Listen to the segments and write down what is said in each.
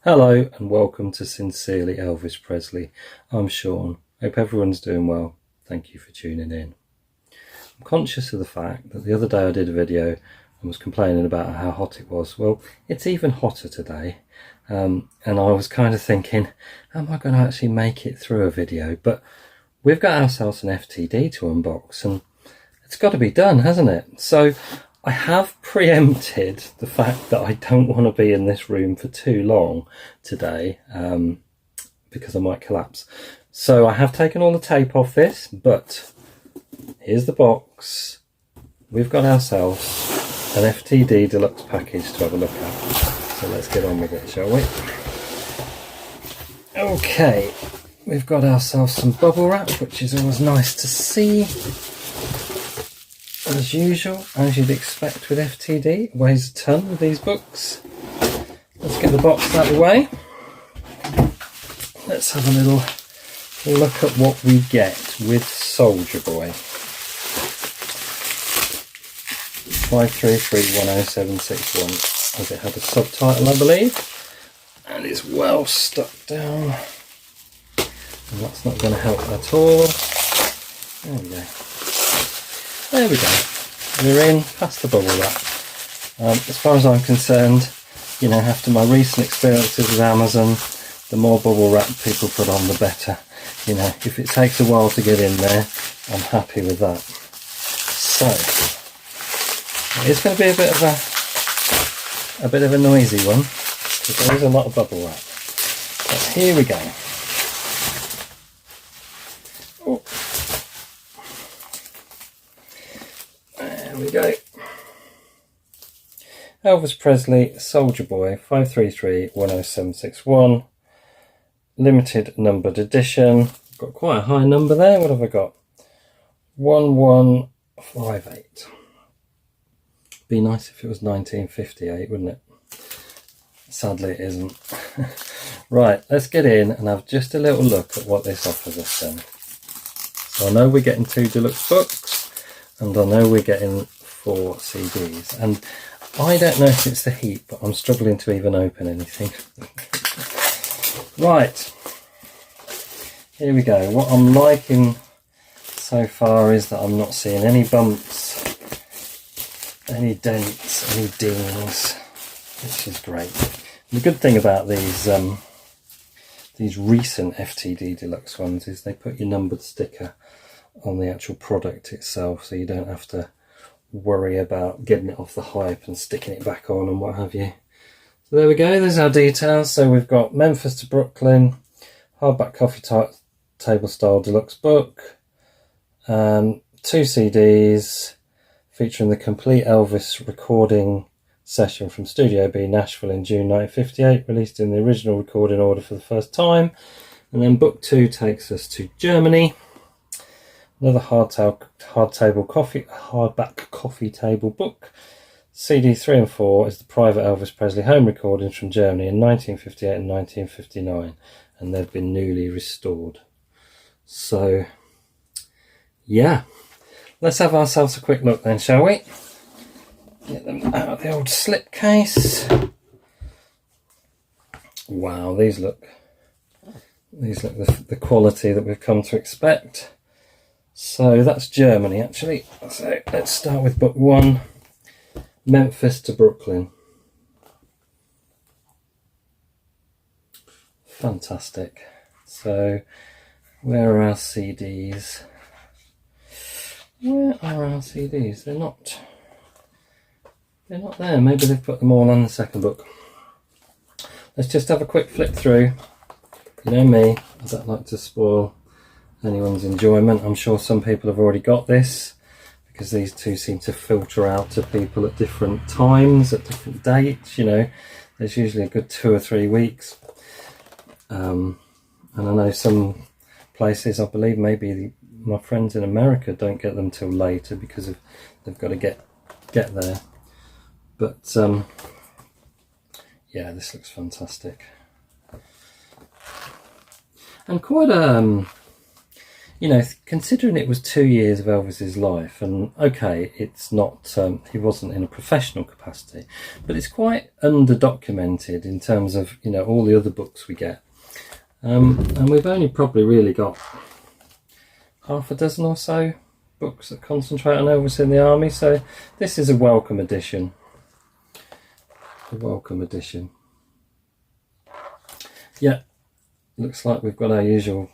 Hello and welcome to Sincerely Elvis Presley. I'm Sean. Hope everyone's doing well. Thank you for tuning in. I'm conscious of the fact that the other day I did a video and was complaining about how hot it was. Well, it's even hotter today. And I was kind of thinking, am I going to actually make it through a video? But we've got ourselves an FTD to unbox and it's got to be done, hasn't it? So I have preempted the fact that I don't want to be in this room for too long today because I might collapse. So I have taken all the tape off this, but here's the box. We've got ourselves an FTD Deluxe package to have a look at. So let's get on with it, shall we? Okay, we've got ourselves some bubble wrap, which is always nice to see. As usual, as you'd expect with FTD, it weighs a ton with these books. Let's get the box out of the way. Let's have a little look at what we get with Soldier Boy. 533107161, as it had a subtitle, I believe, and it's well stuck down, and that's not going to help at all. There we go. There we go. We're in past the bubble wrap. As far as I'm concerned, you know, after my recent experiences with Amazon, the more bubble wrap people put on, the better. You know, if it takes a while to get in there, I'm happy with that. So it's going to be a bit of a noisy one because there is a lot of bubble wrap. But here we go. Oh. There we go. Elvis Presley, Soldier Boy, 5331071, limited numbered edition. Got quite a high number there. What have I got? 1158. Be nice if it was 1958, wouldn't it? Sadly it isn't. Right, let's get in and have just a little look at what this offers us then. So I know we're getting 2 deluxe books, and I know we're getting 4 CDs, and I don't know if it's the heat, but I'm struggling to even open anything. Right, here we go. What I'm liking so far is that I'm not seeing any bumps, any dents, any dings, which is great. The good thing about these recent FTD Deluxe ones is they put your numbered sticker on the actual product itself, so you don't have to worry about getting it off the hype and sticking it back on and what have you. So there we go, there's our details. So we've got Memphis to Brooklyn, hardback coffee table style deluxe book, 2 CDs featuring the complete Elvis recording session from Studio B, Nashville in June 1958, released in the original recording order for the first time. And then book 2 takes us to Germany. Another hardback coffee table book. CD 3 and 4 is the private Elvis Presley home recordings from Germany in 1958 and 1959, and they've been newly restored. So, yeah, let's have ourselves a quick look then, shall we? Get them out of the old slip case. Wow, these look the quality that we've come to expect. So that's Germany actually. So let's start with book 1, Memphis to Brooklyn. Fantastic. So where are our CDs? Where are our CDs? They're not there. Maybe they've put them all on the second book. Let's just have a quick flip through. You know me, I don't like to spoil anyone's enjoyment. I'm sure some people have already got this because these two seem to filter out to people at different times, at different dates. You know, there's usually a good 2 or 3 weeks, and I know some places, I believe maybe my friends in America don't get them till later because they've got to get there. But yeah, this looks fantastic, and quite you know, considering it was 2 years of Elvis's life, and okay, it's not, he wasn't in a professional capacity, but it's quite underdocumented in terms of, you know, all the other books we get. And we've only probably really got half a dozen or so books that concentrate on Elvis in the army, so this is a welcome addition. A welcome addition. Yeah, looks like we've got our usual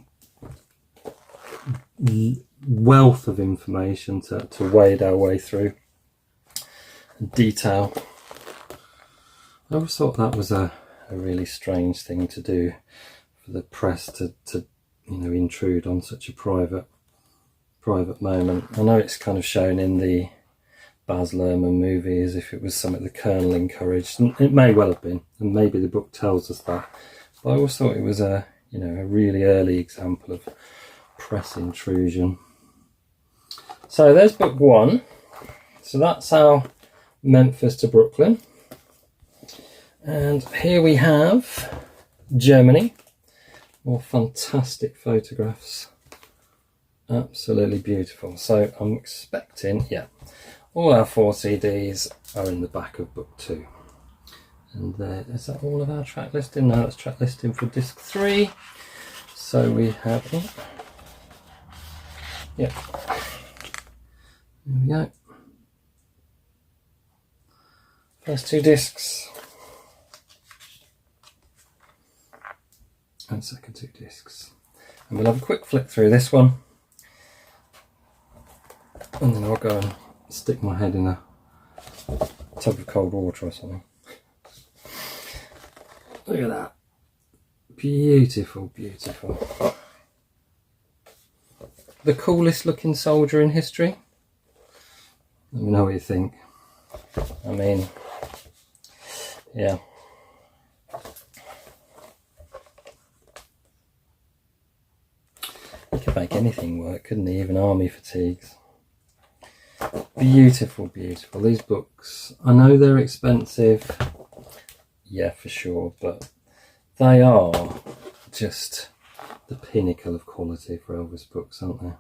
wealth of information to wade our way through and detail. I always thought that was a really strange thing to do for the press to you know, intrude on such a private moment. I know it's kind of shown in the Baz Luhrmann movie as if it was something the Colonel encouraged, and it may well have been, and maybe the book tells us that. But I always thought it was a, you know, a really early example of press intrusion. So there's book 1. So that's our Memphis to Brooklyn. And here we have Germany. More fantastic photographs. Absolutely beautiful. So I'm expecting, yeah, all our 4 CDs are in the back of book 2. And is that all of our track listing? No, that's track listing for disc 3. So we have, yeah, there we go. First 2 discs. And second 2 discs. And we'll have a quick flick through this one. And then I'll go and stick my head in a tub of cold water or something. Look at that. Beautiful, beautiful. The coolest looking soldier in history. Let me know what you think. I mean, yeah. He could make anything work, couldn't he? Even army fatigues. Beautiful, beautiful. These books, I know they're expensive. Yeah, for sure, but they are just the pinnacle of quality for Elvis books, aren't they?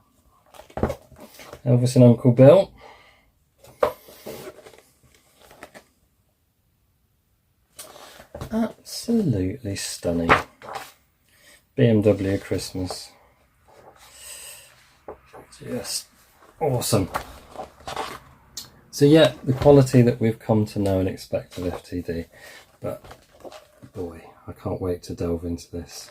Elvis and Uncle Bill. Absolutely stunning. BMW Christmas. Just awesome. So yeah, the quality that we've come to know and expect of FTD. But boy, I can't wait to delve into this.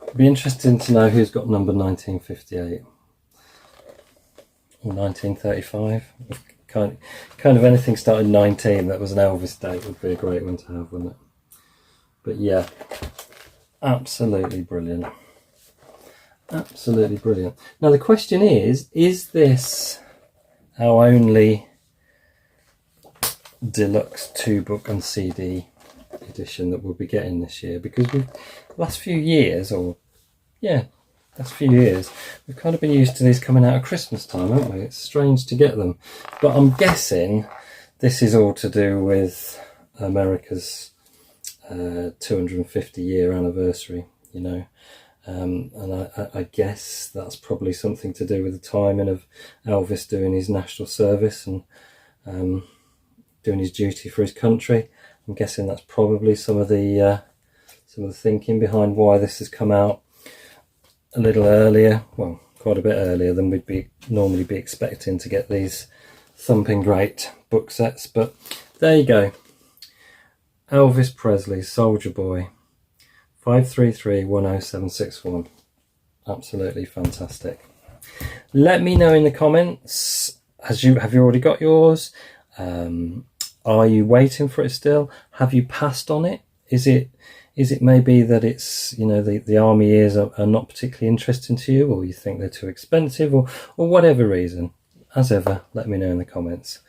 It'd be interesting to know who's got number 1958 or 1935. Kind of anything started 19 that was an Elvis date would be a great one to have, wouldn't it? But yeah, absolutely brilliant. Absolutely brilliant. Now the question is this our only deluxe 2-book and CD edition that we'll be getting this year? Because the last few years, we've kind of been used to these coming out at Christmas time, haven't we? It's strange to get them, but I'm guessing this is all to do with America's 250 year anniversary, you know. And I guess that's probably something to do with the timing of Elvis doing his national service and doing his duty for his country. I'm guessing that's probably some of the thinking behind why this has come out a little earlier, well, quite a bit earlier than we'd normally be expecting to get these thumping great book sets. But there you go. Elvis Presley, Soldier Boy, 533-10761. Absolutely fantastic. Let me know in the comments, have you already got yours? Are you waiting for it still? Have you passed on it? Is it maybe that it's, you know, the army ears are not particularly interesting to you, or you think they're too expensive, or whatever reason? As ever, let me know in the comments.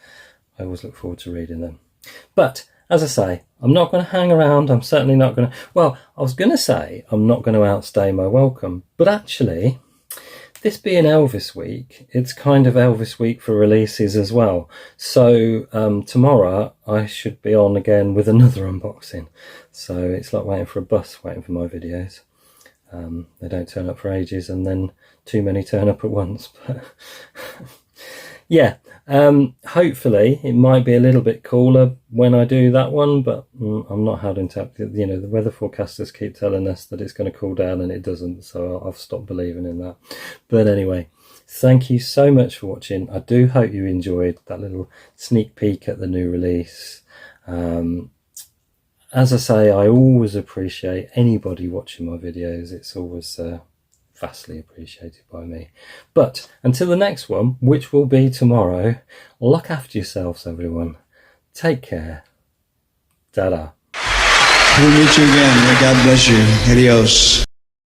I always look forward to reading them. But as I say, I'm not going to hang around. I'm certainly not going to, well, I was going to say I'm not going to outstay my welcome, but actually this being Elvis week, it's kind of Elvis week for releases as well. So tomorrow I should be on again with another unboxing. So it's like waiting for a bus, waiting for my videos. They don't turn up for ages, and then too many turn up at once. But yeah, hopefully it might be a little bit cooler when I do that one, but I'm not held into, you know, the weather forecasters keep telling us that it's going to cool down and it doesn't, so I've stopped believing in that. But anyway, thank you so much for watching. I do hope you enjoyed that little sneak peek at the new release. As I say, I always appreciate anybody watching my videos. It's always vastly appreciated by me. But until the next one, which will be tomorrow, look after yourselves, everyone. Take care. Ta-da. We'll meet you again. May God bless you. Adios.